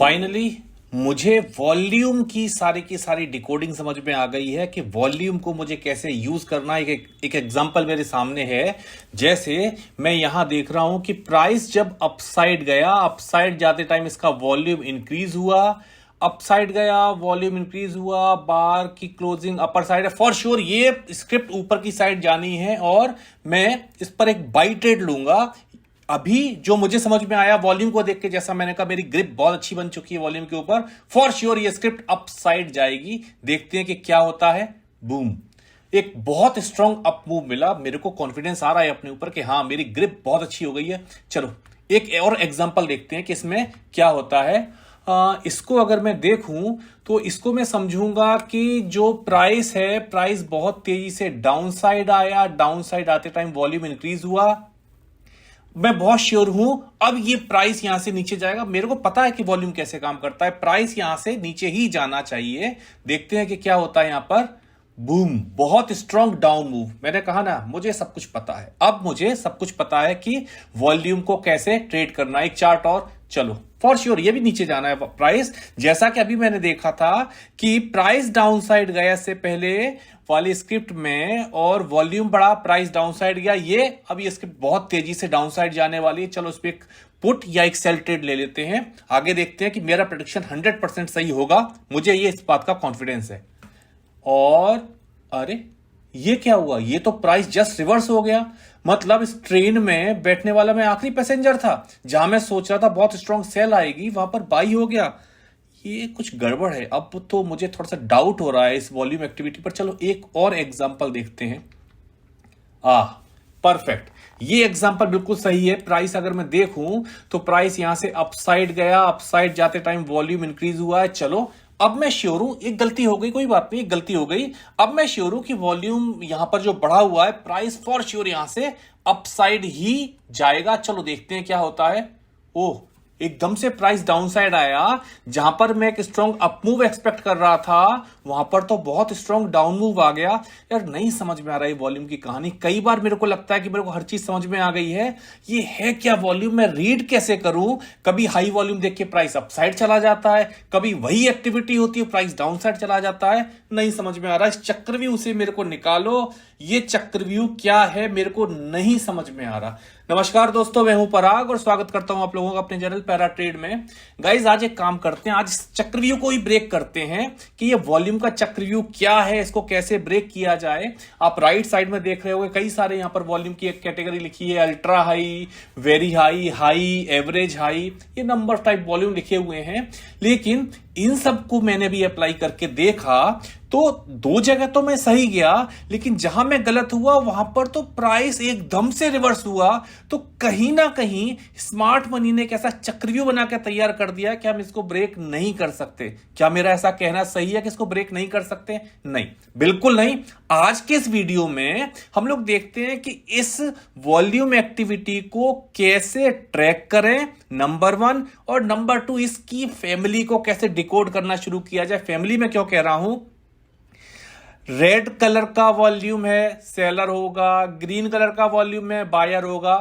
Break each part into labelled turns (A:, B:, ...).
A: Finally मुझे volume की सारी डिकोडिंग समझ में आ गई है कि वॉल्यूम को मुझे कैसे यूज करना है। एक एग्जांपल मेरे सामने है। जैसे मैं यहां देख रहा हूं कि प्राइस जब अपसाइड गया, अपसाइड जाते टाइम इसका वॉल्यूम इंक्रीज हुआ, अपसाइड गया, वॉल्यूम इंक्रीज हुआ, बार की क्लोजिंग अपर साइड है। फॉर श्योर ये स्क्रिप्ट ऊपर की साइड जानी है और मैं इस पर एक बाई ट्रेड लूंगा। अभी जो मुझे समझ में आया वॉल्यूम को देख के, जैसा मैंने कहा मेरी ग्रिप बहुत अच्छी बन चुकी है वॉल्यूम के ऊपर, फॉर श्योर ये स्क्रिप्ट अप साइड जाएगी। देखते हैं कि क्या होता है। बूम, एक बहुत स्ट्रांग अप मूव मिला। मेरे को कॉन्फिडेंस आ रहा है अपने ऊपर कि हाँ मेरी ग्रिप बहुत अच्छी हो गई है। चलो एक और एग्जांपल देखते हैं कि इसमें क्या होता है। इसको अगर मैं देखूं तो इसको मैं समझूंगा कि जो प्राइस है, प्राइस बहुत तेजी से डाउन साइड आया, डाउन साइड आते टाइम वॉल्यूम इंक्रीज हुआ। मैं बहुत श्योर हूं अब ये प्राइस यहां से नीचे जाएगा। मेरे को पता है कि वॉल्यूम कैसे काम करता है, प्राइस यहां से नीचे ही जाना चाहिए। देखते हैं कि क्या होता है यहां पर। बूम, बहुत स्ट्रांग डाउन मूव। मैंने कहा ना मुझे सब कुछ पता है, अब मुझे सब कुछ पता है कि वॉल्यूम को कैसे ट्रेड करना है। एक चार्ट और, चलो फॉर श्योर ये भी नीचे जाना है प्राइस। जैसा कि अभी मैंने देखा था कि प्राइस डाउन साइड गया इससे पहले वाली स्क्रिप्ट में और वॉल्यूम बढ़ा, प्राइस डाउन साइड गया। ये अब ये स्क्रिप्ट बहुत तेजी से डाउन साइड जाने वाली है। चलो इस पर एक पुट या एक सेल ट्रेड ले लेते हैं। आगे देखते हैं कि मेरा प्रेडिक्शन 100% सही होगा। मुझे ये इस बात का कॉन्फिडेंस है। और अरे ये क्या हुआ, ये तो प्राइस जस्ट रिवर्स हो गया। मतलब इस ट्रेन में बैठने वाला मैं आखिरी पैसेंजर था। जहां मैं सोच रहा था बहुत स्ट्रांग सेल आएगी, वहां पर बाई हो गया। ये कुछ गड़बड़ है। अब तो मुझे थोड़ा सा डाउट हो रहा है इस वॉल्यूम एक्टिविटी पर। चलो एक और एग्जांपल देखते हैं। परफेक्ट, ये एग्जांपल बिल्कुल सही है। प्राइस अगर मैं देखूं तो प्राइस यहां से अपसाइड गया, अपसाइड जाते टाइम वॉल्यूम इंक्रीज हुआ है। चलो अब मैं श्योर हूं, एक गलती हो गई, कोई बात नहीं, एक गलती हो गई। अब मैं श्योर हूं कि वॉल्यूम यहां पर जो बढ़ा हुआ है, प्राइस फॉर श्योर यहां से अपसाइड ही जाएगा। चलो देखते हैं क्या होता है। ओह, एकदम से प्राइस डाउन साइड आया। जहां पर मैं एक स्ट्रॉन्ग अप मूव एक्सपेक्ट कर रहा था, वहां पर तो बहुत स्ट्रॉन्ग डाउन मूव आ गया। यार नहीं समझ में आ रहा है वॉल्यूम की कहानी। कई बार मेरे को लगता है कि मेरे को हर चीज समझ में आ गई है। ये है क्या वॉल्यूम, मैं रीड कैसे करूं। कभी हाई वॉल्यूम देख के प्राइस अप साइड चला जाता है, कभी वही एक्टिविटी होती है प्राइस डाउन साइड चला जाता है। नहीं समझ में आ रहा। इस चक्रव्यूह से मेरे को निकालो। ये चक्रव्यूह क्या है मेरे को नहीं समझ में आ रहा। नमस्कार दोस्तों, मैं हूं पराग और स्वागत करता हूं आप लोगों का अपने चैनल पैरा ट्रेड में। गाइस आज एक काम करते हैं, आज इस चक्रव्यूह को ही ब्रेक करते हैं कि ये वॉल्यूम का चक्रव्यूह क्या है, इसको कैसे ब्रेक किया जाए। आप राइट साइड में देख रहे होंगे कई सारे यहां पर वॉल्यूम की एक कैटेगरी लिखी है, ultra high, very high, high, average high, ये नंबर टाइप वॉल्यूम लिखे हुए हैं। लेकिन इन सबको मैंने भी अप्लाई करके देखा तो दो जगह तो मैं सही गया, लेकिन जहां मैं गलत हुआ वहां पर तो प्राइस एकदम से रिवर्स हुआ। तो कहीं ना कहीं स्मार्ट मनी ने एक ऐसा चक्रव्यूह बना के तैयार कर दिया कि हम इसको ब्रेक नहीं कर सकते। क्या मेरा ऐसा कहना सही है कि इसको ब्रेक नहीं कर सकते? नहीं, बिल्कुल नहीं। आज के इस वीडियो में हम लोग देखते हैं कि इस वॉल्यूम एक्टिविटी को कैसे ट्रैक करें, नंबर 1, और नंबर 2 इसकी फैमिली को कैसे डिकोड करना शुरू किया जाए। फैमिली में क्यों कह रहा हूं, रेड कलर का वॉल्यूम है सेलर होगा, ग्रीन कलर का वॉल्यूम है बायर होगा।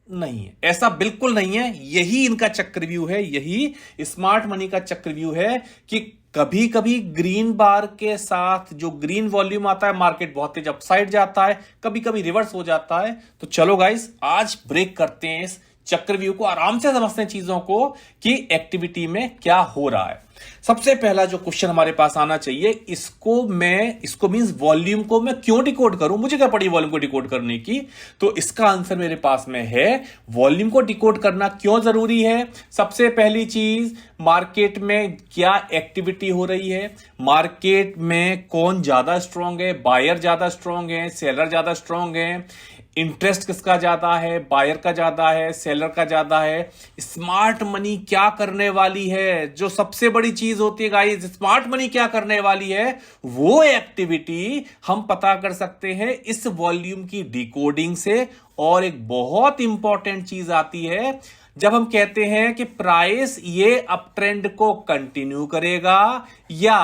A: नहीं है, ऐसा बिल्कुल नहीं है। यही इनका चक्रव्यूह है, यही स्मार्ट मनी का चक्रव्यूह है कि कभी कभी ग्रीन बार के साथ जो ग्रीन वॉल्यूम आता है मार्केट बहुत तेज अपसाइड जाता है, कभी कभी रिवर्स हो जाता है। तो चलो गाइस आज ब्रेक करते हैं इस चक्रव्यूह को, आराम से समझते हैं चीजों को कि एक्टिविटी में क्या हो रहा है। सबसे पहला जो क्वेश्चन हमारे पास आना चाहिए, इसको मींस वॉल्यूम को मैं क्यों डिकोड करूं, मुझे क्या पड़ी वॉल्यूम को डिकोड करने की। तो इसका आंसर मेरे पास में है, वॉल्यूम को डिकोड करना क्यों जरूरी है। सबसे पहली चीज, मार्केट में क्या एक्टिविटी हो रही है, मार्केट में कौन ज्यादा स्ट्रांग है, बायर ज्यादा स्ट्रांग है, सेलर ज्यादा स्ट्रांग है, इंटरेस्ट किसका ज्यादा है, बायर का ज्यादा है, सेलर का ज्यादा है, स्मार्ट मनी क्या करने वाली है। जो सबसे बड़ी चीज होती है गाइस, स्मार्ट मनी क्या करने वाली है, वो एक्टिविटी हम पता कर सकते हैं इस वॉल्यूम की डिकोडिंग से। और एक बहुत इंपॉर्टेंट चीज आती है, जब हम कहते हैं कि प्राइस ये अप ट्रेंड को कंटिन्यू करेगा या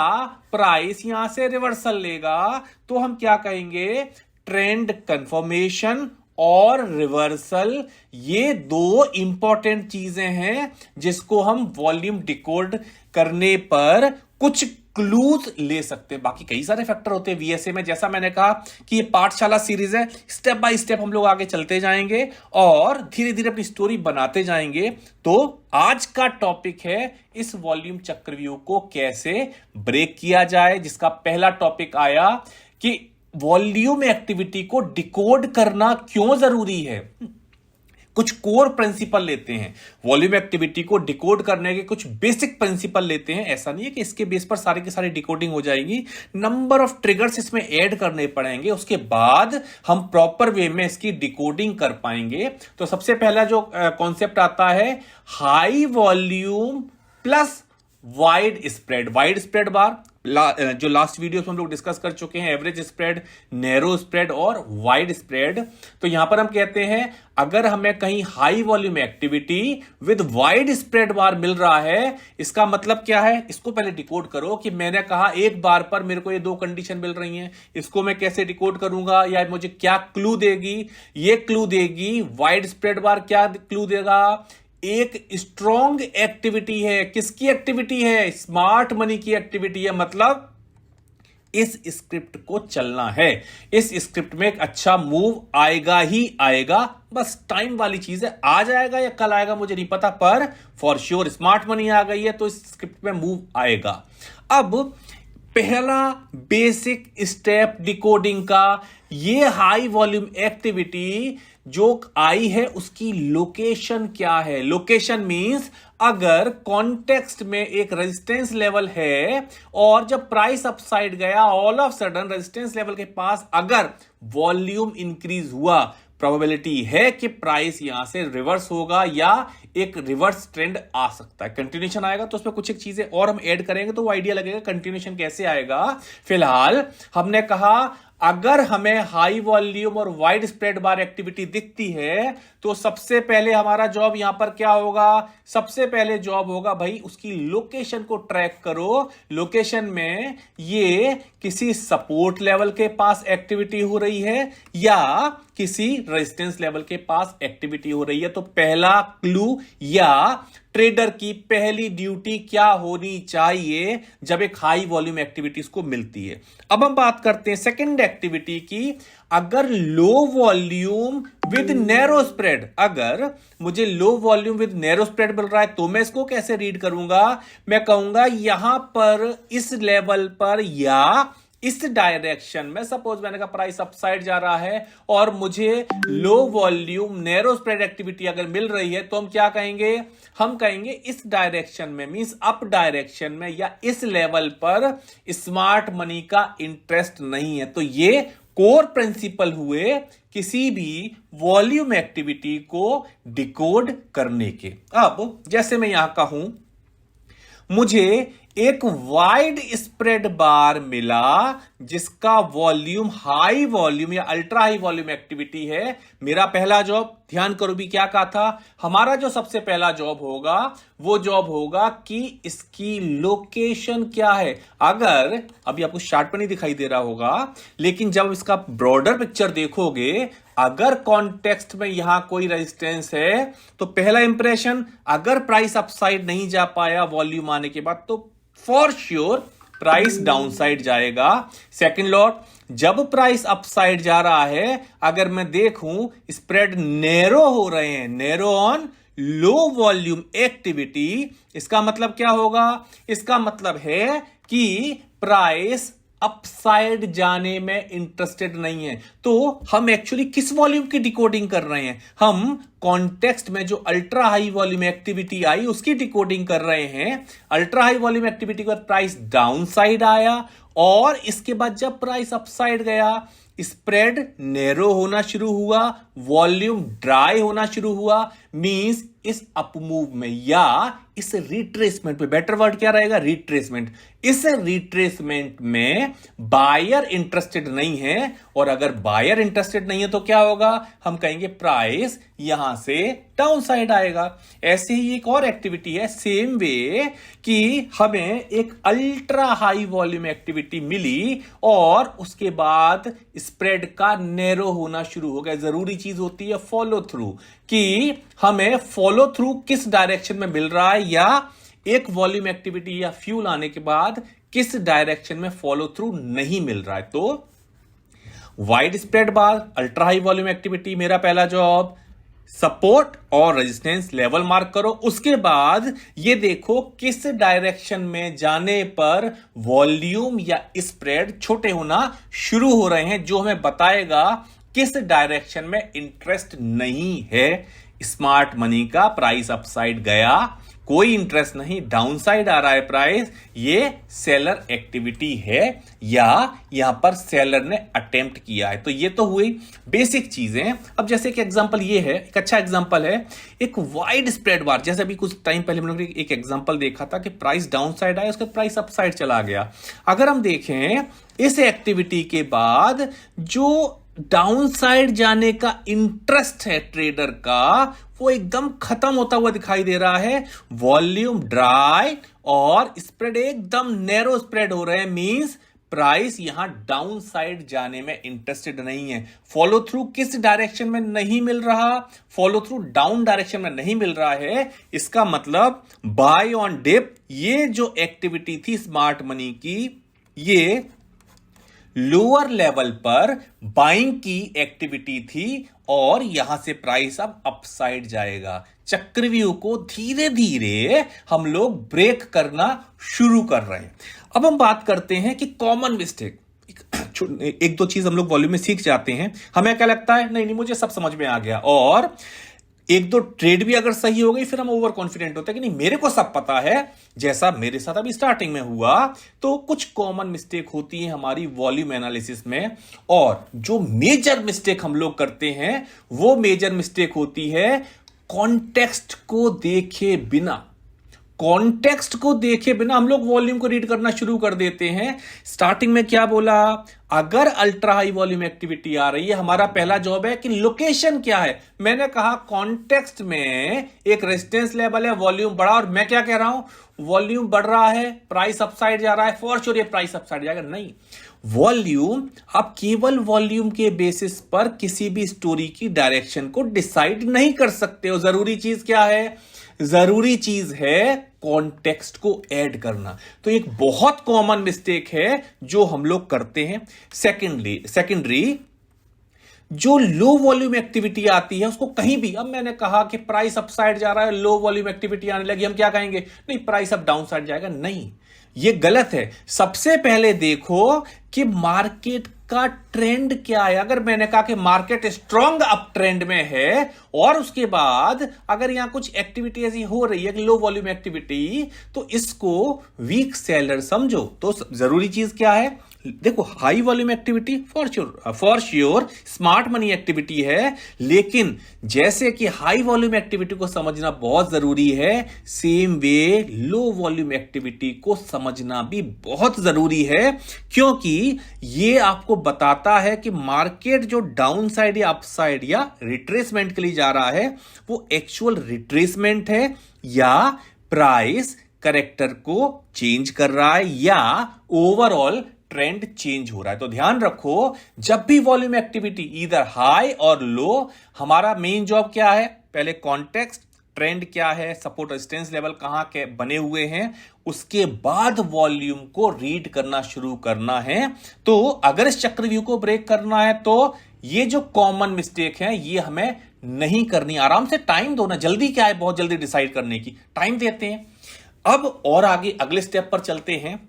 A: प्राइस यहां से रिवर्सल लेगा, तो हम क्या कहेंगे, ट्रेंड कंफर्मेशन और रिवर्सल, ये दो इंपॉर्टेंट चीजें हैं जिसको हम वॉल्यूम डिकोड करने पर कुछ क्लूज ले सकते हैं। बाकी कई सारे फैक्टर होते हैं वीएसए में, जैसा मैंने कहा कि ये पाठशाला सीरीज है, स्टेप बाय स्टेप हम लोग आगे चलते जाएंगे और धीरे धीरे अपनी स्टोरी बनाते जाएंगे। तो आज का टॉपिक है इस वॉल्यूम चक्रव्यूह को कैसे ब्रेक किया जाए, जिसका पहला टॉपिक आया कि वॉल्यूम एक्टिविटी को डिकोड करना क्यों जरूरी है। कुछ कोर प्रिंसिपल लेते हैं, वॉल्यूम एक्टिविटी को डिकोड करने के कुछ बेसिक प्रिंसिपल लेते हैं। ऐसा नहीं है कि इसके बेस पर सारी की सारी डिकोडिंग हो जाएगी, नंबर ऑफ ट्रिगर्स इसमें ऐड करने पड़ेंगे, उसके बाद हम प्रॉपर वे में इसकी डिकोडिंग कर पाएंगे। तो सबसे पहला जो कॉन्सेप्ट आता है, high volume plus wide spread. Wide spread बार जो लास्ट वीडियो में हम लोग डिस्कस कर चुके हैं, एवरेज स्प्रेड, नैरो स्प्रेड और वाइड स्प्रेड। तो यहां पर हम कहते हैं अगर हमें कहीं high volume activity with wide spread bar मिल रहा है, इसका मतलब क्या है, इसको पहले डिकोड करो कि मैंने कहा एक बार पर मेरे को ये दो कंडीशन मिल रही हैं, इसको मैं कैसे डिकोड करूंगा या मुझे क्या क्लू देगी। ये क्लू देगी वाइड स्प्रेड बार, क्या क्लू देगा, एक स्ट्रॉन्ग एक्टिविटी है। किसकी एक्टिविटी है, स्मार्ट मनी की एक्टिविटी है, मतलब इस स्क्रिप्ट को चलना है, इस स्क्रिप्ट में एक अच्छा मूव आएगा ही आएगा। बस टाइम वाली चीज है, आज आएगा या कल आएगा मुझे नहीं पता, पर फॉर श्योर स्मार्ट मनी आ गई है तो इस स्क्रिप्ट में मूव आएगा। अब पहला बेसिक स्टेप डिकोडिंग का, ये हाई वॉल्यूम एक्टिविटी जो आई है उसकी लोकेशन क्या है। लोकेशन मींस अगर कॉन्टेक्स्ट में एक रेजिस्टेंस लेवल है और जब प्राइस अपसाइड गया, all of sudden resistance level के पास अगर वॉल्यूम इंक्रीज हुआ, प्रोबेबिलिटी है कि प्राइस यहां से रिवर्स होगा या एक रिवर्स ट्रेंड आ सकता है। कंटिन्यूएशन आएगा तो उसमें कुछ एक चीजें और हम ऐड करेंगे तो वो आइडिया लगेगा कंटिन्यूएशन कैसे आएगा। फिलहाल हमने कहा अगर हमें हाई वॉल्यूम और वाइड स्प्रेड बार एक्टिविटी दिखती है तो सबसे पहले हमारा जॉब यहां पर क्या होगा, सबसे पहले जॉब होगा भाई उसकी लोकेशन को ट्रैक करो। लोकेशन में ये किसी सपोर्ट लेवल के पास एक्टिविटी हो रही है या किसी रेजिस्टेंस लेवल के पास एक्टिविटी हो रही है। तो पहला क्लू या ट्रेडर की पहली ड्यूटी क्या होनी चाहिए जब एक हाई वॉल्यूम एक्टिविटीज को मिलती है। अब हम बात करते हैं सेकंड एक्टिविटी की, अगर low volume with narrow spread, अगर मुझे low volume with narrow spread मिल रहा है तो मैं इसको कैसे रीड करूंगा, मैं कहूंगा यहां पर इस लेवल पर या इस डायरेक्शन में, सपोज मैंने कहा प्राइस अपसाइड जा रहा है और मुझे low volume narrow spread activity अगर मिल रही है तो हम क्या कहेंगे, हम कहेंगे इस डायरेक्शन में, मींस अप डायरेक्शन में या इस लेवल पर स्मार्ट मनी का इंटरेस्ट नहीं है। तो ये कोर प्रिंसिपल हुए किसी भी वॉल्यूम एक्टिविटी को डिकोड करने के। अब जैसे मैं यहां कहूं मुझे एक वाइड स्प्रेड बार मिला जिसका वॉल्यूम हाई वॉल्यूम या अल्ट्रा हाई वॉल्यूम एक्टिविटी है, मेरा पहला जॉब, ध्यान करो भी क्या कहा था, हमारा जो सबसे पहला जॉब होगा वो जॉब होगा कि इसकी लोकेशन क्या है। अगर अभी आपको चार्ट पर नहीं दिखाई दे रहा होगा, लेकिन जब इसका ब्रॉडर पिक्चर देखोगे, अगर कॉन्टेक्स्ट में यहां कोई रेजिस्टेंस है तो पहला इंप्रेशन, अगर प्राइस अपसाइड नहीं जा पाया वॉल्यूम आने के बाद तो फॉर श्योर प्राइस डाउनसाइड जाएगा। सेकंड लॉट, जब प्राइस अपसाइड जा रहा है, अगर मैं देखूं स्प्रेड नैरो हो रहे हैं, narrow on low volume activity, इसका मतलब क्या होगा, इसका मतलब है कि प्राइस अपसाइड जाने में इंटरेस्टेड नहीं है। तो हम एक्चुअली किस वॉल्यूम की डिकोडिंग कर रहे हैं, हम कॉन्टेक्स्ट में जो अल्ट्रा हाई वॉल्यूम एक्टिविटी आई उसकी डिकोडिंग कर रहे हैं। अल्ट्रा हाई वॉल्यूम एक्टिविटी के बाद प्राइस डाउन साइड आया और इसके बाद जब प्राइस अपसाइड गया, स्प्रेड नैरो होना शुरू हुआ, वॉल्यूम ड्राई होना शुरू हुआ, मींस इस अपमूव में या इस रिट्रेसमेंट में, बेटर वर्ड क्या रहेगा, रिट्रेसमेंट, इस रिट्रेसमेंट में बायर इंटरेस्टेड नहीं है। और अगर बायर इंटरेस्टेड नहीं है तो क्या होगा, हम कहेंगे प्राइस यहां से डाउन साइड आएगा। ऐसे ही एक और एक्टिविटी है सेम वे कि हमें एक अल्ट्रा हाई वॉल्यूम एक्टिविटी मिली और उसके बाद स्प्रेड का नैरो होना शुरू हो गया। जरूरी चीज होती है फॉलो थ्रू, कि हमें फॉलो थ्रू किस डायरेक्शन में मिल रहा है, या एक वॉल्यूम एक्टिविटी या फ्यूल आने के बाद किस डायरेक्शन में फॉलो थ्रू नहीं मिल रहा है। तो वाइड स्प्रेड बार, अल्ट्रा हाई वॉल्यूम एक्टिविटी, मेरा पहला जॉब सपोर्ट और रेजिस्टेंस लेवल मार्क करो। उसके बाद ये देखो किस डायरेक्शन में जाने पर वॉल्यूम या स्प्रेड छोटे होना शुरू हो रहे हैं, जो हमें बताएगा किस डायरेक्शन में इंटरेस्ट नहीं है। स्मार्ट मनी का प्राइस अपसाइड गया, कोई इंटरेस्ट नहीं, डाउनसाइड आ रहा है प्राइस, ये सेलर एक्टिविटी है या यहां पर सेलर ने अटेम्प्ट किया है। तो ये तो हुई बेसिक चीजें। अब जैसे कि एग्जांपल ये है, एक अच्छा एग्जांपल है, एक वाइड स्प्रेड बार। जैसे अभी कुछ टाइम पहले हम लोगों ने एक एग्जांपल देखा था कि प्राइस डाउनसाइड आया, उसका प्राइस अपसाइड चला गया। अगर हम देखें इस एक्टिविटी के बाद जो डाउन साइड जाने का इंटरेस्ट है ट्रेडर का, वो एकदम खत्म होता हुआ दिखाई दे रहा है। वॉल्यूम ड्राई और स्प्रेड एकदम नैरो स्प्रेड हो रहे हैं, मींस प्राइस यहां डाउन साइड जाने में इंटरेस्टेड नहीं है। फॉलो थ्रू किस डायरेक्शन में नहीं मिल रहा, फॉलो थ्रू डाउन डायरेक्शन में नहीं मिल रहा है। इसका मतलब बाय ऑन डिप, ये जो एक्टिविटी थी स्मार्ट मनी की, ये लोअर लेवल पर बाइंग की एक्टिविटी थी और यहां से प्राइस अब अपसाइड जाएगा। चक्रव्यूह को धीरे धीरे हम लोग ब्रेक करना शुरू कर रहे हैं। अब हम बात करते हैं कि कॉमन मिस्टेक, एक दो चीज हम लोग वॉल्यूम में सीख जाते हैं, हमें क्या लगता है नहीं मुझे सब समझ में आ गया, और एक दो ट्रेड भी अगर सही हो गई फिर हम ओवर कॉन्फिडेंट होते हैं कि नहीं मेरे को सब पता है, जैसा मेरे साथ अभी स्टार्टिंग में हुआ। तो कुछ कॉमन मिस्टेक होती है हमारी वॉल्यूम एनालिसिस में, और जो मेजर मिस्टेक हम लोग करते हैं वो मेजर मिस्टेक होती है कॉन्टेक्स्ट को देखे बिना। कॉन्टेक्स्ट को देखे बिना हम लोग वॉल्यूम को रीड करना शुरू कर देते हैं। स्टार्टिंग में क्या बोला, अगर अल्ट्रा हाई वॉल्यूम एक्टिविटी आ रही है, हमारा पहला जॉब है कि लोकेशन क्या है। मैंने कहा कॉन्टेक्स्ट में एक रेजिस्टेंस लेवल है, वॉल्यूम बढ़ा, और मैं क्या कह रहा हूं वॉल्यूम बढ़ रहा है, प्राइस अपसाइड जा रहा है, फॉर श्योर ये प्राइस अपसाइड जाएगा। नहीं, वॉल्यूम, आप केवल वॉल्यूम के बेसिस पर किसी भी स्टोरी की डायरेक्शन को डिसाइड नहीं कर सकते हो। जरूरी चीज क्या है, जरूरी चीज है कॉन्टेक्स्ट को ऐड करना। तो एक बहुत कॉमन मिस्टेक है जो हम लोग करते हैं। सेकेंडरी जो लो वॉल्यूम एक्टिविटी आती है उसको कहीं भी, अब मैंने कहा कि प्राइस अपसाइड जा रहा है, लो वॉल्यूम एक्टिविटी आने लगी, हम क्या कहेंगे नहीं प्राइस अब डाउन साइड जाएगा। नहीं, ये गलत है। सबसे पहले देखो कि मार्केट का ट्रेंड क्या है। अगर मैंने कहा कि मार्केट स्ट्रॉन्ग अप ट्रेंड में है और उसके बाद अगर यहां कुछ एक्टिविटी ऐसी हो रही है लो वॉल्यूम एक्टिविटी, तो इसको वीक सेलर समझो। तो जरूरी चीज क्या है, देखो high volume activity for sure smart money activity है, लेकिन जैसे कि हाई वॉल्यूम एक्टिविटी को समझना बहुत जरूरी है, सेम वे लो वॉल्यूम एक्टिविटी को समझना भी बहुत जरूरी है, क्योंकि ये आपको बताता है कि मार्केट जो डाउन साइड या अपसाइड या रिट्रेसमेंट के लिए जा रहा है वो एक्चुअल रिट्रेसमेंट है या प्राइस करेक्टर को चेंज कर रहा है या ओवरऑल ट्रेंड चेंज हो रहा है। तो ध्यान रखो, जब भी वॉल्यूम एक्टिविटी इधर हाई और लो, हमारा मेन जॉब क्या है, पहले कॉन्टेक्स्ट, ट्रेंड क्या है, सपोर्ट रेजिस्टेंस लेवल कहां के बने हुए हैं, उसके बाद वॉल्यूम को रीड करना शुरू करना है। तो अगर इस चक्रव्यूह को ब्रेक करना है तो ये जो कॉमन मिस्टेक है ये हमें नहीं करनी। आराम से टाइम दो ना, जल्दी क्या है बहुत जल्दी डिसाइड करने की, टाइम देते हैं। अब और आगे अगले स्टेप पर चलते हैं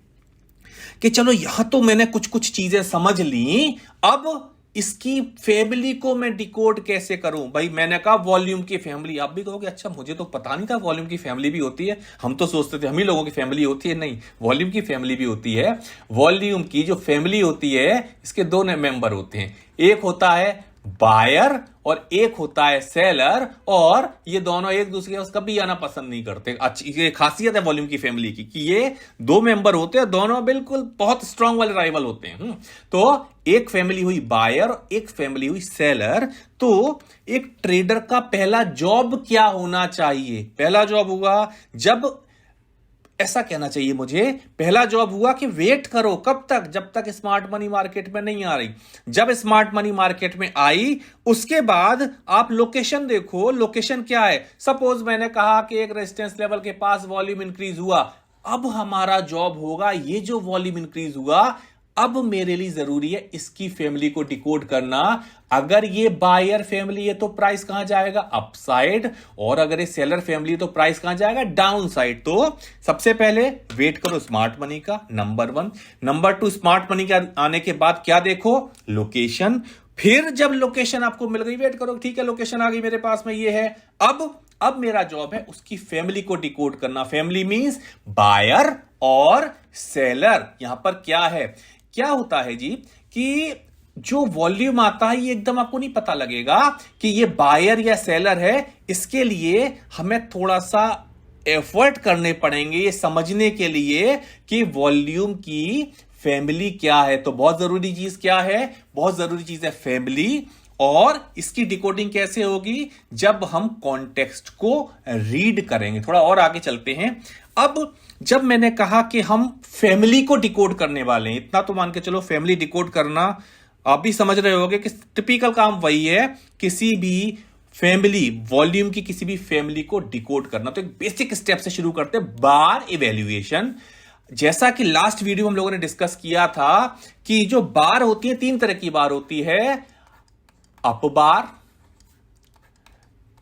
A: कि चलो यहां तो मैंने कुछ कुछ चीजें समझ ली, अब इसकी फैमिली को मैं डिकोड कैसे करूं। भाई मैंने कहा वॉल्यूम की फैमिली, आप भी कहोगे अच्छा मुझे तो पता नहीं था वॉल्यूम की फैमिली भी होती है, हम तो सोचते थे हम ही लोगों की फैमिली होती है। नहीं, वॉल्यूम की फैमिली भी होती है। वॉल्यूम की जो फैमिली होती है इसके दो मेंबर होते हैं, एक होता है बायर और एक होता है सेलर, और ये दोनों एक दूसरे के पास कभी आना पसंद नहीं करते। अच्छी ये खासियत है वॉल्यूम की फैमिली की कि ये दो मेंबर होते हैं, दोनों बिल्कुल बहुत स्ट्रांग वाले राइवल होते हैं। तो एक फैमिली हुई बायर और एक फैमिली हुई सेलर। तो एक ट्रेडर का पहला जॉब क्या होना चाहिए, पहला जॉब हुआ जब ऐसा कहना चाहिए मुझे। पहला जॉब हुआ कि वेट करो, कब तक? जब तक स्मार्ट मनी मार्केट में नहीं आ रही। जब स्मार्ट मनी मार्केट में आई उसके बाद आप लोकेशन देखो, लोकेशन क्या है। सपोज मैंने कहा कि एक रेजिस्टेंस लेवल के पास वॉल्यूम इंक्रीज हुआ, अब हमारा जॉब होगा ये जो वॉल्यूम इंक्रीज हुआ अब मेरे लिए जरूरी है इसकी फैमिली को डिकोड करना। अगर ये बायर फैमिली है तो प्राइस कहां जाएगा? अपसाइड। और अगर ये सेलर फैमिली है तो प्राइस कहां जाएगा? Down side. तो सबसे पहले वेट करो स्मार्ट मनी का, नंबर 1। नंबर 2, स्मार्ट मनी के आने के बाद क्या देखो? लोकेशन। फिर जब लोकेशन आपको मिल गई, वेट करो, ठीक है लोकेशन आ गई मेरे पास में, ये है। अब मेरा जॉब है उसकी फैमिली को डिकोड करना। फैमिली मींस बायर और सेलर। यहां पर क्या है, क्या होता है जी कि जो वॉल्यूम आता है ये एकदम आपको नहीं पता लगेगा कि ये बायर या सेलर है। इसके लिए हमें थोड़ा सा एफर्ट करने पड़ेंगे ये समझने के लिए कि वॉल्यूम की फैमिली क्या है। तो बहुत जरूरी चीज क्या है? बहुत जरूरी चीज है फैमिली। और इसकी डिकोडिंग कैसे होगी? जब हम कॉन्टेक्स्ट को रीड करेंगे। थोड़ा और आगे चलते हैं। अब जब मैंने कहा कि हम फैमिली को डिकोड करने वाले हैं, इतना तो मान के चलो फैमिली डिकोड करना आप भी समझ रहे होगे कि टिपिकल काम वही है, किसी भी फैमिली वॉल्यूम की किसी भी फैमिली को डिकोड करना। तो एक बेसिक स्टेप से शुरू करते हैं, बार इवैल्यूएशन। जैसा कि लास्ट वीडियो हम लोगों ने डिस्कस किया था कि जो बार होती है, 3 तरह की बार होती है, अप बार,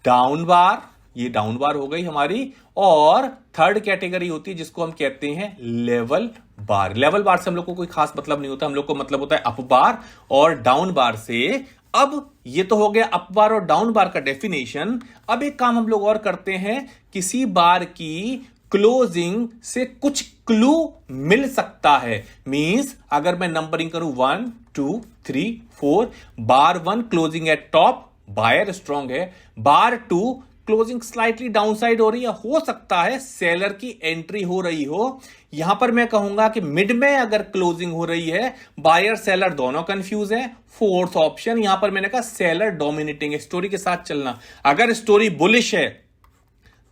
A: डाउन बार, ये डाउन बार हो गई हमारी, और थर्ड कैटेगरी होती है जिसको हम कहते हैं लेवल बार। लेवल बार से हम लोग को कोई खास मतलब नहीं होता, हम लोग को मतलब होता है अप बार और डाउन बार से। अब ये तो हो गया अप बार और डाउन बार का डेफिनेशन। अब एक काम हम लोग और करते हैं, किसी बार की क्लोजिंग से कुछ क्लू मिल सकता है। मींस अगर मैं नंबरिंग करूं 1 2 3 4, bar 1 closing at top, buyer strong है। बार 2 क्लोजिंग स्लाइटली डाउनसाइड हो रही है, हो सकता है सेलर की एंट्री हो रही हो। यहां पर मैं कहूंगा कि मिड में अगर क्लोजिंग हो रही है, बायर सेलर दोनों कंफ्यूज है। फोर्थ ऑप्शन यहां पर मैंने कहा सेलर डोमिनेटिंग है, स्टोरी के साथ चलना। अगर स्टोरी बुलिश है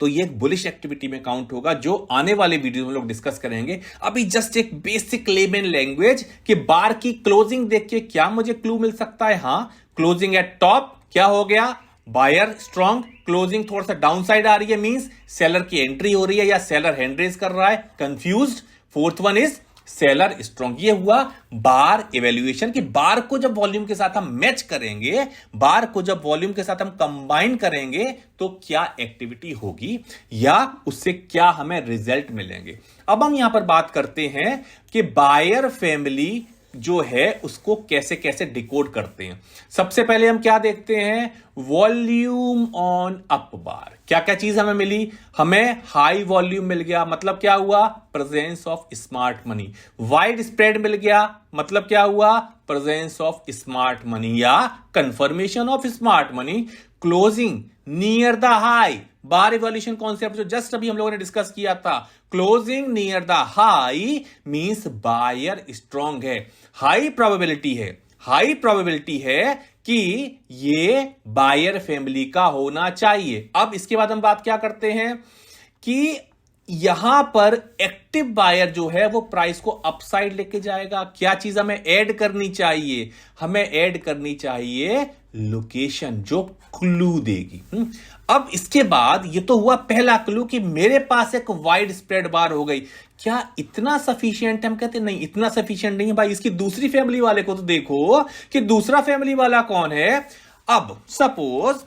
A: तो ये एक बुलिश एक्टिविटी में काउंट होगा, जो आने वाले वीडियो में लोग डिस्कस करेंगे। अभी जस्ट एक बेसिक लेमन लैंग्वेज कि बार की क्लोजिंग देख के क्या मुझे क्लू मिल सकता है। हां, क्लोजिंग एट टॉप क्या हो गया? Buyer strong. क्लोजिंग थोड़ा सा डाउन साइड आ रही है, मींस सेलर की एंट्री हो रही है या सेलर हैंड रेज कर रहा है, confused. Fourth one is seller strong. ये हुआ बार इवैल्यूएशन कि बार को जब वॉल्यूम के साथ हम मैच करेंगे, बार को जब वॉल्यूम के साथ हम कंबाइन करेंगे तो क्या एक्टिविटी होगी या उससे क्या हमें रिजल्ट मिलेंगे। अब हम यहां पर बात करते हैं कि बायर फैमिली जो है उसको कैसे कैसे डिकोड करते हैं। सबसे पहले हम क्या देखते हैं? वॉल्यूम ऑन अप बार। क्या क्या चीज हमें मिली? हमें हाई वॉल्यूम मिल गया, मतलब क्या हुआ? Presence of smart money. Wide spread मिल गया, मतलब क्या हुआ? प्रेजेंस ऑफ स्मार्ट मनी या confirmation of smart money. Closing near the high, bar evolution concept जो जस्ट अभी हम लोगों ने डिस्कस किया था। Closing near the high means buyer strong है, हाई प्रोबेबिलिटी है, हाई प्रोबेबिलिटी है कि ये बायर फैमिली का होना चाहिए। अब इसके बाद हम बात क्या करते हैं कि यहां पर एक्टिव बायर जो है वो प्राइस को अपसाइड लेके जाएगा। क्या चीज हमें ऐड करनी चाहिए? हमें ऐड करनी चाहिए लोकेशन जो क्लू देगी। अब इसके बाद ये तो हुआ पहला क्लू कि मेरे पास एक वाइड स्प्रेड बार हो गई। क्या इतना सफिशिएंट? हम कहते नहीं, इतना सफिशिएंट नहीं है भाई। इसकी दूसरी फैमिली वाले को तो देखो कि दूसरा फैमिली वाला कौन है। अब सपोज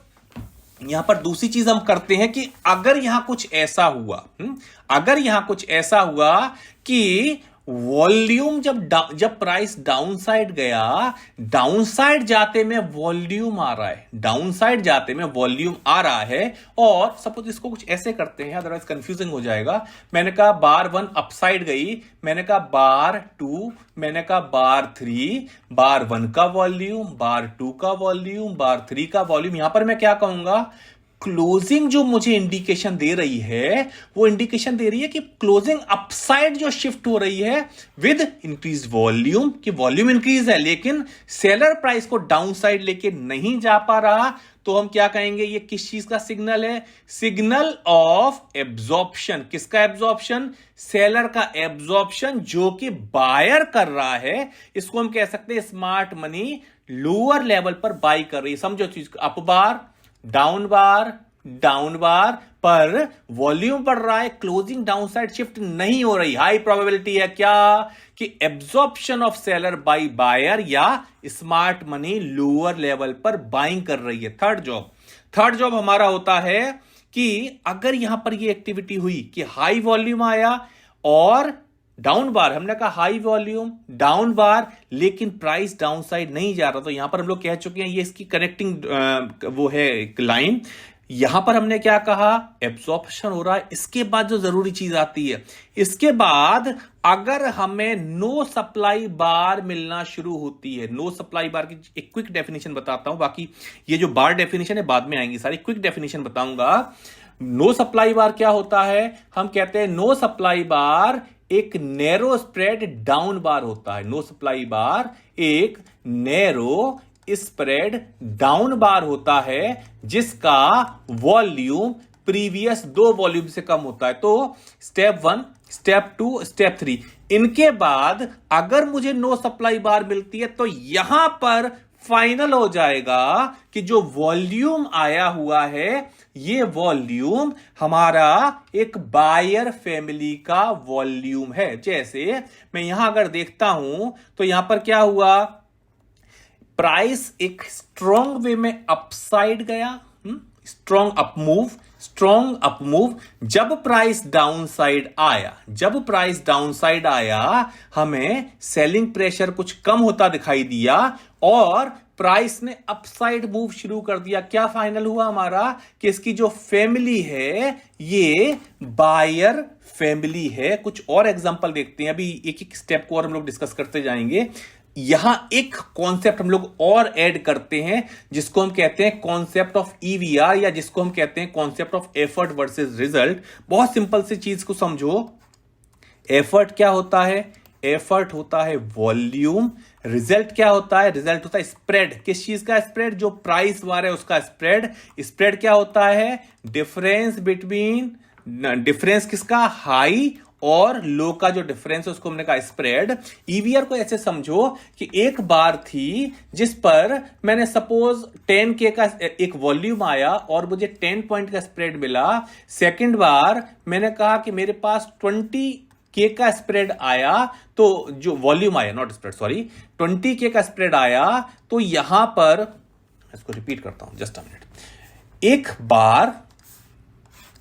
A: यहां पर दूसरी चीज हम करते हैं कि अगर यहां कुछ ऐसा हुआ, अगर यहां कुछ ऐसा हुआ कि वॉल्यूम जब प्राइस डाउन साइड गया, डाउन साइड जाते में वॉल्यूम आ रहा है, डाउन साइड जाते में वॉल्यूम आ रहा है। और सपोज इसको कुछ ऐसे करते हैं, अदरवाइज कंफ्यूजिंग हो जाएगा। मैंने कहा बार 1 अपसाइड गई, मैंने कहा बार 2, मैंने कहा बार 3, बार 1 का वॉल्यूम, बार 2 का वॉल्यूम, बार 3 का वॉल्यूम। यहां पर मैं क्या कहूंगा? क्लोजिंग जो मुझे इंडिकेशन दे रही है, वो इंडिकेशन दे रही है कि क्लोजिंग अपसाइड जो शिफ्ट हो रही है विद इंक्रीज वॉल्यूम, कि वॉल्यूम इंक्रीज है लेकिन सेलर प्राइस को डाउन साइड लेके नहीं जा पा रहा, तो हम क्या कहेंगे, ये किस चीज का सिग्नल है? Signal of absorption. किसका एब्जॉर्प्शन? सेलर का एब्जॉर्प्शन, जो कि बायर कर रहा है। इसको हम कह सकते हैं स्मार्ट मनी लोअर लेवल पर बाई कर रही है। समझो चीज, अप बार डाउन बार डाउन बार, पर वॉल्यूम बढ़ रहा है, क्लोजिंग डाउन साइड शिफ्ट नहीं हो रही। हाई प्रोबेबिलिटी है क्या कि absorption of seller by buyer या स्मार्ट मनी लोअर लेवल पर बाइंग कर रही है। थर्ड जॉब हमारा होता है कि अगर यहां पर ये एक्टिविटी हुई कि हाई वॉल्यूम आया और डाउन बार, हमने कहा हाई वॉल्यूम डाउन बार, लेकिन प्राइस डाउन साइड नहीं जा रहा, तो यहां पर हम लोग कह चुके हैं ये इसकी कनेक्टिंग वो है एक लाइन। यहां पर हमने क्या कहा, एब्जॉर्प्शन हो रहा है। इसके बाद जो जरूरी चीज आती है, इसके बाद अगर हमें नो सप्लाई बार मिलना शुरू होती है, नो सप्लाई बार की एक क्विक डेफिनेशन बताता हूं, बाकी ये जो बार डेफिनेशन है बाद में आएंगी सारी, क्विक डेफिनेशन बताऊंगा। नो सप्लाई बार क्या होता है? हम कहते हैं नो सप्लाई बार एक नैरो स्प्रेड डाउन बार होता है। नो सप्लाई बार एक नैरो स्प्रेड डाउन बार होता है जिसका वॉल्यूम प्रीवियस 2 वॉल्यूम से कम होता है। तो स्टेप 1, स्टेप 2, स्टेप 3, इनके बाद अगर मुझे नो सप्लाई बार मिलती है तो यहां पर फाइनल हो जाएगा कि जो वॉल्यूम आया हुआ है ये वॉल्यूम हमारा एक बायर फैमिली का वॉल्यूम है। जैसे मैं यहां अगर देखता हूं तो यहां पर क्या हुआ, प्राइस एक स्ट्रॉन्ग वे में अपसाइड गया, स्ट्रॉन्ग अपमूव। जब प्राइस डाउन साइड आया, हमें सेलिंग प्रेशर कुछ कम होता दिखाई दिया और प्राइस ने अपसाइड मूव शुरू कर दिया। क्या फाइनल हुआ हमारा कि इसकी जो फैमिली है ये बायर फैमिली है। कुछ और एग्जांपल देखते हैं, अभी एक एक स्टेप को और हम लोग डिस्कस करते जाएंगे। यहां एक कॉन्सेप्ट हम लोग और ऐड करते हैं जिसको हम कहते हैं कॉन्सेप्ट ऑफ ईवीआर, या जिसको हम कहते हैं concept of effort versus result. बहुत सिंपल सी चीज को समझो, एफर्ट क्या होता है? एफर्ट होता है वॉल्यूम। रिजल्ट क्या होता है? रिजल्ट होता है स्प्रेड। किस चीज का स्प्रेड? जो प्राइस वार है उसका स्प्रेड। स्प्रेड क्या होता है? डिफरेंस किसका? हाई और लो का जो डिफरेंस है उसको हमने कहा स्प्रेड। ईवीआर को ऐसे समझो कि एक बार थी जिस पर मैंने सपोज 10K का एक वॉल्यूम आया और मुझे 10 पॉइंट का स्प्रेड मिला। सेकंड बार मैंने कहा कि मेरे पास 20K का स्प्रेड आया, तो जो वॉल्यूम आया, नॉट स्प्रेड, सॉरी, 20K का स्प्रेड आया, तो यहां पर इसको रिपीट करता हूं, जस्ट अ मिनट। एक बार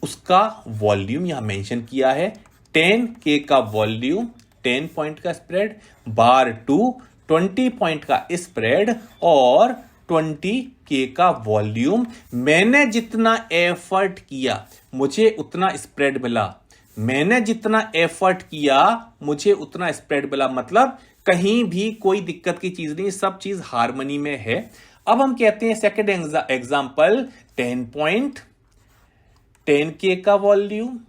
A: उसका वॉल्यूम यहां मेंशन किया है, 10K का वॉल्यूम, 10 पॉइंट का स्प्रेड, बार 2 20 पॉइंट का स्प्रेड और 20K का वॉल्यूम। मैंने जितना एफर्ट किया मुझे उतना स्प्रेड मिला, मैंने जितना एफर्ट किया मुझे उतना स्प्रेड मिला। मतलब कहीं भी कोई दिक्कत की चीज नहीं, सब चीज हार्मनी में है। अब हम कहते हैं सेकंड एग्जांपल, 10 पॉइंट, 10K का वॉल्यूम,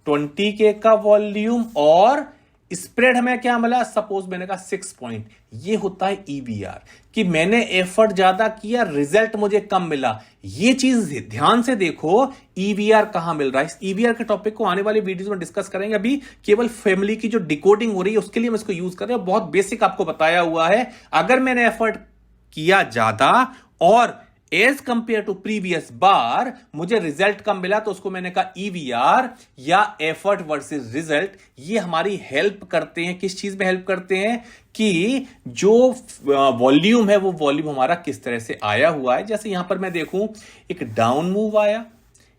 A: 20K का वॉल्यूम और स्प्रेड हमें क्या मिला? सपोज मैंने कहा 6 पॉइंट। ये होता है ईवीआर, कि मैंने एफर्ट ज्यादा किया, रिजल्ट मुझे कम मिला। ये चीज ध्यान से देखो, ईवीआर कहां मिल रहा है। इस ईवीआर के टॉपिक को आने वाले वीडियोस में डिस्कस करेंगे। अभी केवल फैमिली की जो डिकोडिंग हो रही है उसके लिए हम इसको यूज कर रहे हैं। बहुत बेसिक आपको बताया हुआ है। अगर मैंने एफर्ट किया ज्यादा और एज कंपेयर टू प्रीवियस बार मुझे रिजल्ट कम मिला, तो उसको मैंने कहा ईवीआर या एफर्ट वर्सेस रिजल्ट। ये हमारी हेल्प करते हैं, किस चीज में हेल्प करते हैं? कि जो वॉल्यूम है वो वॉल्यूम हमारा किस तरह से आया हुआ है। जैसे यहां पर मैं देखूं, एक डाउन मूव आया,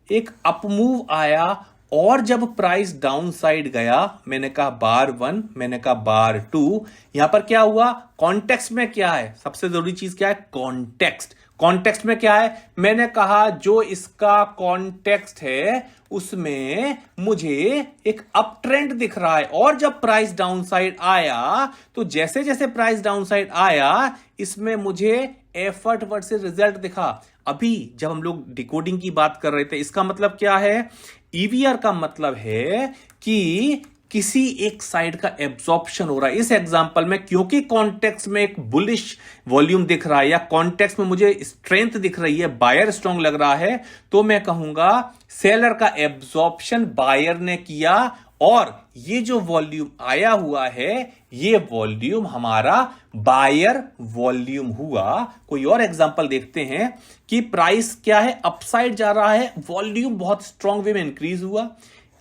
A: एक अप मूव आया, और जब प्राइस डाउन साइड गया, मैंने कहा बार 1, मैंने कहा बार 2। यहां पर क्या हुआ? कॉन्टेक्स्ट में क्या है? सबसे जरूरी चीज क्या है? कॉन्टेक्स्ट। कॉन्टेक्स्ट में क्या है? मैंने कहा जो इसका कॉन्टेक्स्ट है उसमें मुझे एक अप ट्रेंड दिख रहा है, और जब प्राइस डाउन साइड आया तो जैसे जैसे प्राइस डाउन साइड आया इसमें मुझे एफर्ट वर्सेस रिजल्ट दिखा। अभी जब हम लोग डिकोडिंग की बात कर रहे थे, इसका मतलब क्या है? ईवीआर का मतलब है कि किसी एक साइड का एब्जॉर्प्शन हो रहा है। इस एग्जांपल में क्योंकि कॉन्टेक्स्ट में एक बुलिश वॉल्यूम दिख रहा है या कॉन्टेक्स्ट में मुझे स्ट्रेंथ दिख रही है, बायर स्ट्रांग लग रहा है, तो मैं कहूंगा सेलर का एब्जॉर्प्शन बायर ने किया और ये जो वॉल्यूम आया हुआ है ये वॉल्यूम हमारा बायर वॉल्यूम हुआ। कोई और एग्जांपल देखते हैं कि प्राइस क्या है, अपसाइड जा रहा है, वॉल्यूम बहुत स्ट्रांग वे में इंक्रीज हुआ।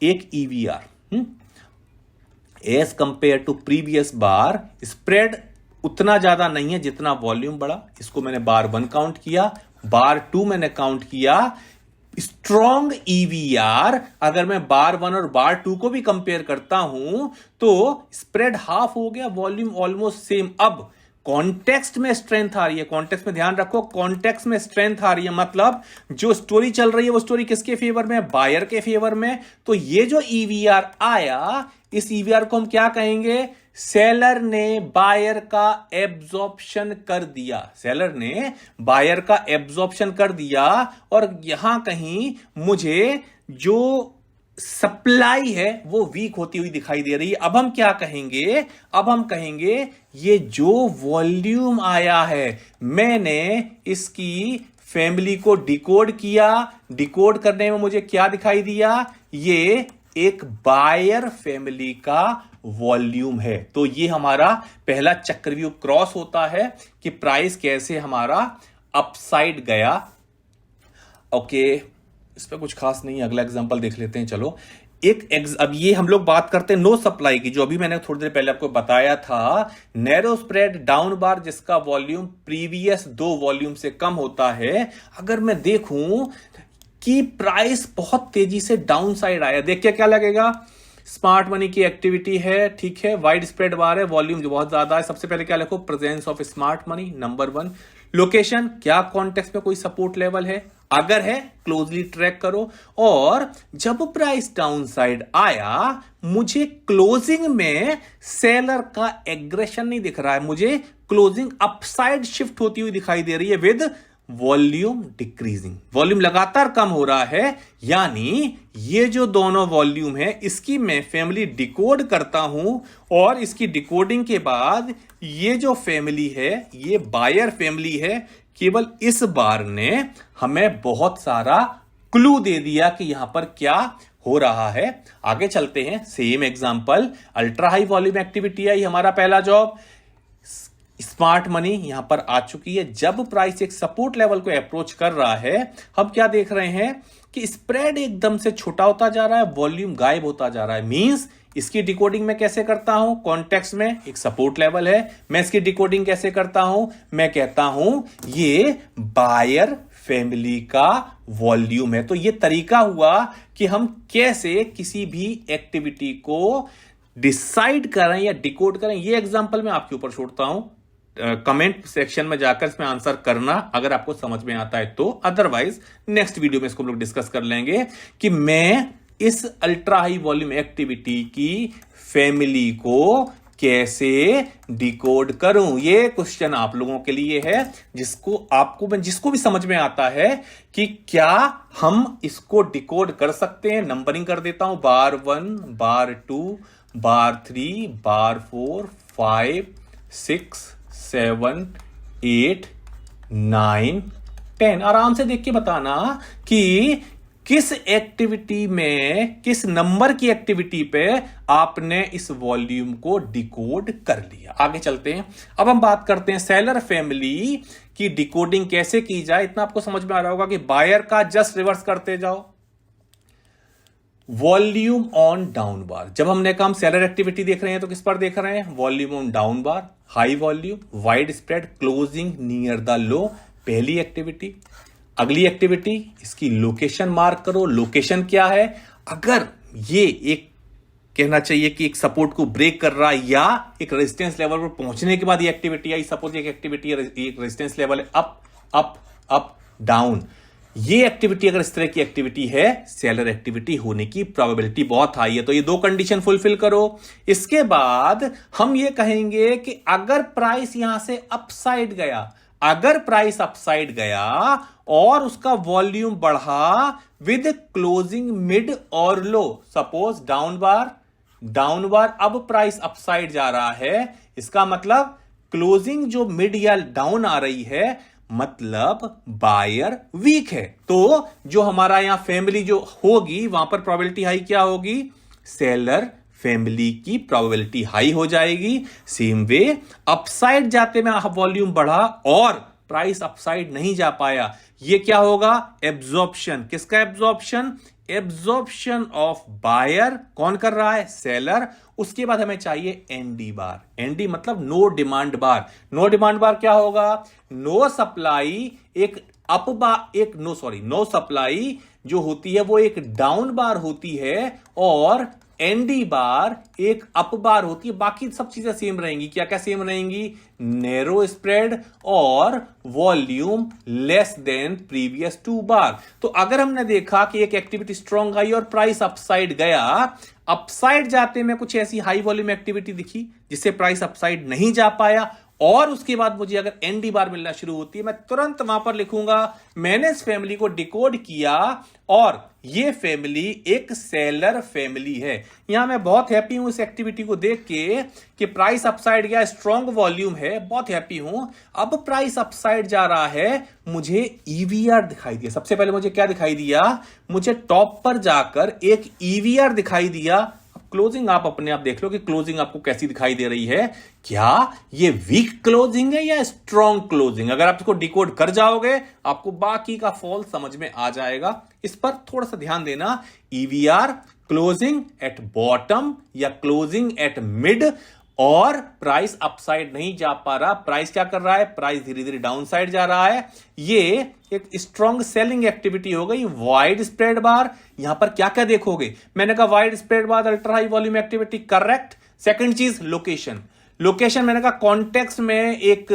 A: एक EVR as compare to previous bar, spread उतना ज्यादा नहीं है जितना वॉल्यूम बढ़ा। इसको मैंने बार 1 काउंट किया, बार 2 मैंने काउंट किया। स्ट्रॉन्ग ईवीआर अगर मैं बार 1 और बार 2 को भी कंपेयर करता हूं तो स्प्रेड हाफ हो गया, वॉल्यूम ऑलमोस्ट सेम। अब कॉन्टेक्स्ट में स्ट्रेंथ आ रही है, कॉन्टेक्स्ट में ध्यान रखो, कॉन्टेक्स्ट में स्ट्रेंथ आ रही है, मतलब जो स्टोरी चल रही है वो स्टोरी किसके फेवर में? बायर के फेवर में। तो ये जो ईवीआर आया, इस ईवीआर को हम क्या कहेंगे? सेलर ने बायर का एब्जॉर्प्शन कर दिया, सेलर ने बायर का एब्जॉर्प्शन कर दिया। और यहां कहीं मुझे जो सप्लाई है वो वीक होती हुई दिखाई दे रही है। अब हम क्या कहेंगे? अब हम कहेंगे ये जो वॉल्यूम आया है मैंने इसकी फैमिली को डिकोड किया, डिकोड करने में मुझे क्या दिखाई दिया? ये एक बायर फैमिली का वॉल्यूम है। तो ये हमारा पहला चक्रव्यूह क्रॉस होता है कि प्राइस कैसे हमारा अपसाइड गया। ओके, इस पे कुछ खास नहीं है, अगला एग्जांपल देख लेते हैं। चलो अब ये हम लोग बात करते हैं नो सप्लाई की, जो अभी मैंने थोड़ी देर पहले आपको बताया था। नैरो स्प्रेड डाउन बार जिसका वॉल्यूम प्रीवियस 2 वॉल्यूम से कम होता है। अगर मैं देखूं कि प्राइस बहुत तेजी से डाउन साइड आया, देख के क्या लगेगा? स्मार्ट मनी की एक्टिविटी है, ठीक है, वाइड स्प्रेड बार है, वॉल्यूम जो बहुत ज्यादा है। सबसे पहले क्या लिखो? Presence of smart money, number 1। Location, क्या कॉन्टेक्स्ट में कोई सपोर्ट लेवल है? अगर है क्लोजली ट्रैक करो। और जब प्राइस डाउन साइड आया, मुझे क्लोजिंग में सेलर का एग्रेशन नहीं दिख रहा है, मुझे क्लोजिंग अपसाइड शिफ्ट होती हुई दिखाई दे रही है विद वॉल्यूम डिक्रीजिंग। वॉल्यूम लगातार कम हो रहा है, यानी ये जो दोनों वॉल्यूम है इसकी मैं फैमिली डिकोड करता हूं और इसकी डिकोडिंग के बाद ये जो फैमिली है ये बायर फैमिली है। केवल इस बार ने हमें बहुत सारा क्लू दे दिया कि यहां पर क्या हो रहा है। आगे चलते हैं, same example, ultra high volume activity है, हमारा पहला जॉब। स्मार्ट मनी यहां पर आ चुकी है। जब प्राइस एक सपोर्ट लेवल को अप्रोच कर रहा है, हम क्या देख रहे हैं कि स्प्रेड एकदम से छोटा होता जा रहा है, वॉल्यूम गायब होता जा रहा है। मींस इसकी डिकोडिंग मैं कैसे करता हूं? कॉन्टेक्स्ट में एक सपोर्ट लेवल है, मैं इसकी डिकोडिंग कैसे करता हूं? मैं कहता हूं ये बायर फैमिली का वॉल्यूम है। तो ये तरीका हुआ कि हम कैसे किसी भी एक्टिविटी को डिसाइड करें या डिकोड करें। ये एग्जांपल मैं आपके ऊपर छोड़ता हूं, कमेंट सेक्शन में जाकर इसमें आंसर करना अगर आपको समझ में आता है तो। अदरवाइज नेक्स्ट वीडियो में इसको हम लोग डिस्कस कर लेंगे कि मैं इस अल्ट्रा हाई वॉल्यूम एक्टिविटी की फैमिली को कैसे डिकोड करूं। ये क्वेश्चन आप लोगों के लिए है, जिसको भी समझ में आता है कि क्या हम इसको डिकोड कर सकते हैं। नंबरिंग कर देता हूं, बार 1, बार 2, बार 3, बार 4, 5, 6, 7, 8, 9, 10। आराम से देख के बताना कि किस एक्टिविटी में, किस नंबर की एक्टिविटी पे आपने इस वॉल्यूम को डिकोड कर लिया। आगे चलते हैं, अब हम बात करते हैं सेलर फैमिली की डिकोडिंग कैसे की जाए। इतना आपको समझ में आ रहा होगा कि बायर का जस्ट रिवर्स करते जाओ। वॉल्यूम ऑन डाउन बार, जब हमने कहा हम सेलर एक्टिविटी देख रहे हैं तो किस पर देख रहे हैं? Volume on down bar, high volume, wide spread, closing near the low, पहली एक्टिविटी। अगली एक्टिविटी, इसकी लोकेशन मार्क करो। लोकेशन क्या है? अगर ये एक कहना चाहिए कि एक सपोर्ट को ब्रेक कर रहा है या एक रेजिस्टेंस लेवल पर पहुंचने के बाद ये एक्टिविटी आई, सपोज एक एक्टिविटी है, एक रेजिस्टेंस लेवल है, अप अप अप डाउन, ये एक्टिविटी अगर इस तरह की एक्टिविटी है, सेलर एक्टिविटी होने की प्रोबेबिलिटी बहुत हाई है। तो ये 2 कंडीशन फुलफिल करो। इसके बाद हम ये कहेंगे कि अगर प्राइस यहां से अपसाइड गया, अगर प्राइस अपसाइड गया और उसका वॉल्यूम बढ़ा विद क्लोजिंग मिड और लो, सपोज डाउन बार, अब प्राइस अपसाइड जा रहा है, इसका मतलब क्लोजिंग जो मिड या डाउन आ रही है, मतलब बायर वीक है। तो जो हमारा यहां फैमिली जो होगी वहां पर प्रोबेबिलिटी हाई क्या होगी, सेलर फैमिली की प्रोबेबिलिटी हाई हो जाएगी। सेम वे अपसाइड जाते में वॉल्यूम बढ़ा और प्राइस अपसाइड नहीं जा पाया, ये क्या होगा, एब्जॉर्प्शन। किसका एब्जॉर्प्शन, एब्जॉर्प्शन ऑफ बायर। कौन कर रहा है, सेलर। उसके बाद हमें चाहिए एनडी बार। एनडी मतलब नो डिमांड बार। नो डिमांड बार क्या होगा, नो सप्लाई एक अप बार, एक नो सप्लाई जो होती है वो एक डाउन बार होती है और एनडी बार एक अप बार होती है। बाकी सब चीजें सेम रहेंगी। क्या क्या सेम रहेंगी, नैरो स्प्रेड और वॉल्यूम लेस देन प्रीवियस 2 बार। तो अगर हमने देखा कि एक एक्टिविटी स्ट्रॉन्ग आई और प्राइस अपसाइड गया, अपसाइड जाते में कुछ ऐसी हाई वॉल्यूम एक्टिविटी दिखी जिससे प्राइस अपसाइड नहीं जा पाया, और उसके बाद मुझे अगर एनडी बार मिलना शुरू होती है, मैं तुरंत वहां पर लिखूंगा मैंने इस फैमिली को डिकोड किया और ये फैमिली एक सेलर फैमिली है। यहां मैं बहुत हैप्पी हूं इस एक्टिविटी को देख के कि प्राइस अपसाइड गया, स्ट्रॉन्ग वॉल्यूम है, बहुत हैप्पी हूं। अब प्राइस अपसाइड जा रहा है, मुझे ईवीआर दिखाई दिया। सबसे पहले मुझे क्या दिखाई दिया, मुझे टॉप पर जाकर एक ईवीआर दिखाई दिया। क्लोजिंग आप अपने आप देख लो कि क्लोजिंग आपको कैसी दिखाई दे रही है। क्या ये वीक क्लोजिंग है या स्ट्रॉन्ग क्लोजिंग, अगर आप इसको डिकोड कर जाओगे आपको बाकी का फॉल समझ में आ जाएगा। इस पर थोड़ा सा ध्यान देना। ईवीआर क्लोजिंग एट बॉटम या क्लोजिंग एट मिड, और प्राइस अपसाइड नहीं जा पा रहा, प्राइस क्या कर रहा है, प्राइस धीरे धीरे डाउन साइड जा रहा है। ये एक स्ट्रॉन्ग सेलिंग एक्टिविटी हो गई। वाइड स्प्रेड बार, यहां पर क्या क्या देखोगे, मैंने कहा वाइड स्प्रेड बार ultra high volume activity, correct. Second चीज लोकेशन मैंने कहा कॉन्टेक्स्ट में एक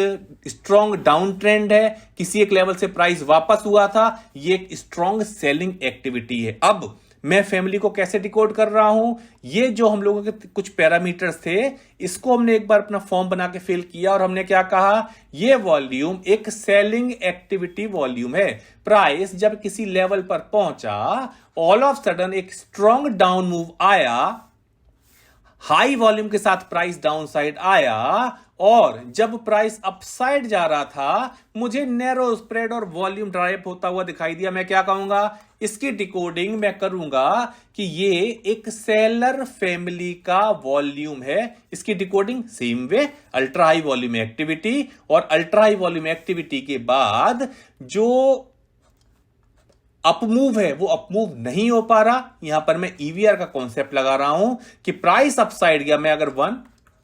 A: स्ट्रॉन्ग डाउन ट्रेंड है, किसी एक लेवल से प्राइस वापस हुआ था, ये एक स्ट्रॉन्ग सेलिंग एक्टिविटी है। अब मैं फैमिली को कैसे डिकोड कर रहा हूं, ये जो हम लोगों के कुछ पैरामीटर्स थे इसको हमने एक बार अपना फॉर्म बना के फिल किया और हमने क्या कहा, ये वॉल्यूम एक सेलिंग एक्टिविटी वॉल्यूम है। प्राइस जब किसी लेवल पर पहुंचा, ऑल ऑफ सडन एक स्ट्रॉन्ग डाउन मूव आया, हाई वॉल्यूम के साथ प्राइस डाउन साइड आया, और जब प्राइस अपसाइड जा रहा था मुझे नैरो स्प्रेड और वॉल्यूम ड्राइव होता हुआ दिखाई दिया। मैं क्या कहूंगा, इसकी डिकोडिंग मैं करूंगा कि ये एक सेलर फैमिली का वॉल्यूम है। इसकी decoding same way ultra high volume activity, और अल्ट्रा हाई वॉल्यूम एक्टिविटी के बाद जो अपमूव है वो अपमूव नहीं हो पा रहा। यहां पर मैं ईवीआर का कॉन्सेप्ट लगा रहा हूं कि प्राइस अपसाइड गया, मैं अगर 1,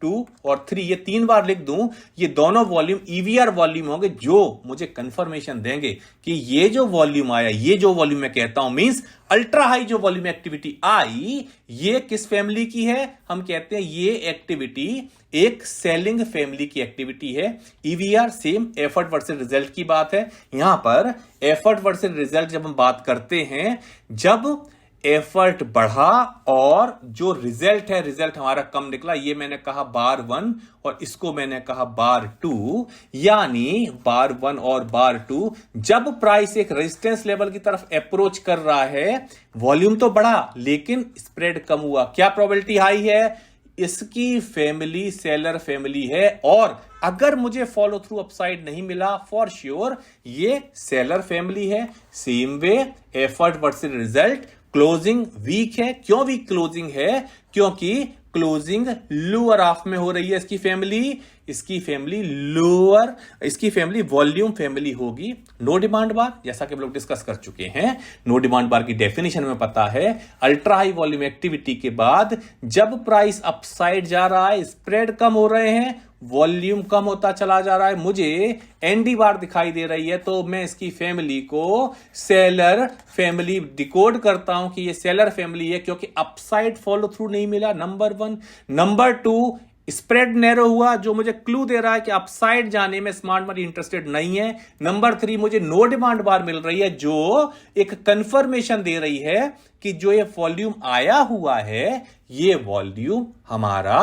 A: 2 और 3 ये 3 बार लिख दूं, ये दोनों वॉल्यूम ईवीआर वॉल्यूम होंगे जो मुझे कंफर्मेशन देंगे कि ये जो वॉल्यूम आया, ये जो वॉल्यूम मैं कहता हूं मींस अल्ट्रा हाई जो वॉल्यूम एक्टिविटी आई, ये किस फैमिली की है, हम कहते हैं ये एक्टिविटी एक सेलिंग फैमिली की एक्टिविटी है। EVR same effort versus result की बात है। यहां पर एफर्ट वर्सेस रिजल्ट जब हम बात करते हैं, जब एफर्ट बढ़ा और जो रिजल्ट है, रिजल्ट हमारा कम निकला, ये मैंने कहा बार 1 और इसको मैंने कहा बार 2, यानी बार 1 और बार 2 जब प्राइस एक रेजिस्टेंस लेवल की तरफ अप्रोच कर रहा है, वॉल्यूम तो बढ़ा लेकिन स्प्रेड कम हुआ। क्या प्रोबेबिलिटी हाई है, इसकी फैमिली सेलर फैमिली है, और अगर मुझे फॉलो थ्रू अपसाइड नहीं मिला, फॉर श्योर ये सेलर फैमिली है। Same way effort versus result, closing weak है। क्यों वीक क्लोजिंग है, क्योंकि क्लोजिंग लोअर हाफ में हो रही है इसकी फैमिली लोअर, इसकी फैमिली वॉल्यूम फैमिली होगी। नो डिमांड बार, जैसा कि हम लोग डिस्कस कर चुके हैं, नो डिमांड बार की डेफिनेशन में पता है, अल्ट्रा हाई वॉल्यूम एक्टिविटी के बाद जब प्राइस अपसाइड जा रहा है, स्प्रेड कम हो रहे हैं, वॉल्यूम कम होता चला जा रहा है, मुझे एनडी बार दिखाई दे रही है, तो मैं इसकी फैमिली को सेलर फैमिली डिकोड करता हूं कि ये सेलर फैमिली है, क्योंकि अपसाइड फॉलो थ्रू नहीं मिला, नंबर 1। नंबर 2, स्प्रेड नैरो हुआ, जो मुझे क्लू दे रहा है कि अपसाइड जाने में स्मार्ट मनी इंटरेस्टेड नहीं है। नंबर 3, मुझे नो डिमांड बार मिल रही है, जो एक कंफर्मेशन दे रही है कि जो ये वॉल्यूम आया हुआ है, ये वॉल्यूम हमारा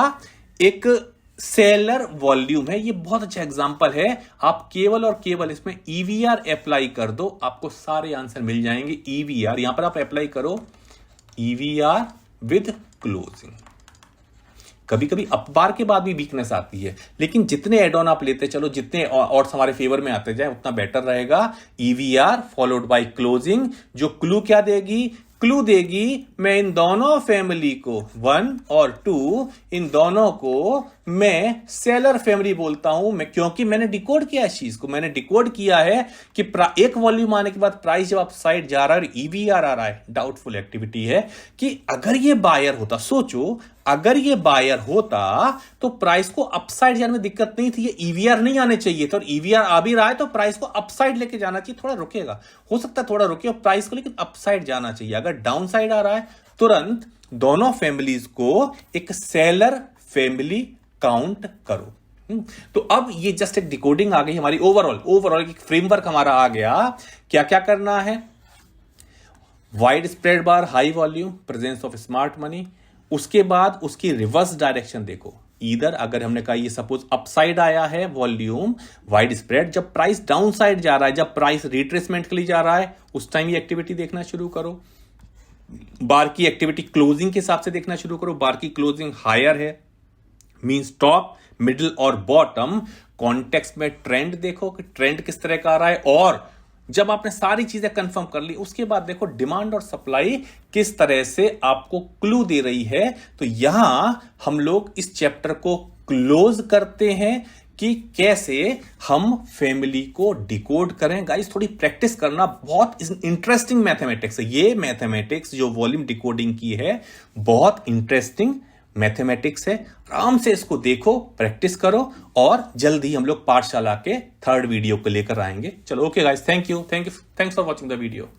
A: एक सेलर वॉल्यूम है। ये बहुत अच्छा एग्जांपल है। आप केवल और केवल इसमें ईवीआर अप्लाई कर दो, आपको सारे आंसर मिल जाएंगे। ईवीआर यहां पर आप अप्लाई करो, ईवीआर विद क्लोजिंग। कभी कभी अप बार के बाद भी वीकनेस आती है, लेकिन जितने एड ऑन आप लेते चलो, जितने और हमारे फेवर में आते जाए, उतना बेटर रहेगा। ईवीआर फॉलोड बाय क्लोजिंग, जो क्लू क्या देगी? क्लू देगी मैं इन दोनों फैमिली को 1 और 2, इन दोनों को मैं सेलर फैमिली बोलता हूं। मैं क्योंकि मैंने डिकोड किया इस चीज को, मैंने डिकोड किया है कि एक वॉल्यूम आने के बाद प्राइस जब आप साइड जा रहा है और ईवीआर आ रहा है, डाउटफुल एक्टिविटी है कि अगर ये बायर होता, सोचो अगर ये बायर होता तो प्राइस को अपसाइड जाने में दिक्कत नहीं थी, ये ईवीआर नहीं आने चाहिए था। और ईवीआर आ भी रहा है तो प्राइस को अपसाइड लेके जाना चाहिए। थोड़ा रुकेगा, हो सकता है थोड़ा रुके और प्राइस को, लेकिन अपसाइड जाना चाहिए। अगर डाउन साइड आ रहा है तुरंत दोनों फैमिलीज को एक सेलर फैमिली काउंट करो। तो अब ये जस्ट एक डिकोडिंग आ गई हमारी। ओवरऑल एक फ्रेमवर्क हमारा आ गया। क्या क्या करना है? Wide spread bar, high volume, presence of smart money. उसके बाद उसकी रिवर्स डायरेक्शन देखो। इधर अगर हमने कहा ये सपोज अपसाइड आया है वॉल्यूम, वाइड स्प्रेड, जब प्राइस डाउन साइड जा रहा है, जब प्राइस रिट्रेसमेंट के लिए जा रहा है, उस टाइम ये एक्टिविटी देखना शुरू करो। बार की एक्टिविटी क्लोजिंग के हिसाब से देखना शुरू करो। बार की क्लोजिंग हायर है, मींस टॉप, मिडिल और बॉटम। कॉन्टेक्स्ट में ट्रेंड देखो कि ट्रेंड किस तरह का आ रहा है। और जब आपने सारी चीजें कंफर्म कर ली, उसके बाद देखो डिमांड और सप्लाई किस तरह से आपको क्लू दे रही है। तो यहां हम लोग इस चैप्टर को क्लोज करते हैं कि कैसे हम फैमिली को डिकोड करें। गाइस थोड़ी प्रैक्टिस करना, बहुत इंटरेस्टिंग मैथमेटिक्स है ये। मैथमेटिक्स जो वॉल्यूम डिकोडिंग की है, बहुत इंटरेस्टिंग मैथमेटिक्स है। आराम से इसको देखो, प्रैक्टिस करो, और जल्दी हम लोग पाठशाला के 3rd वीडियो को लेकर आएंगे। चलो okay guys, thank you, thanks for watching the video.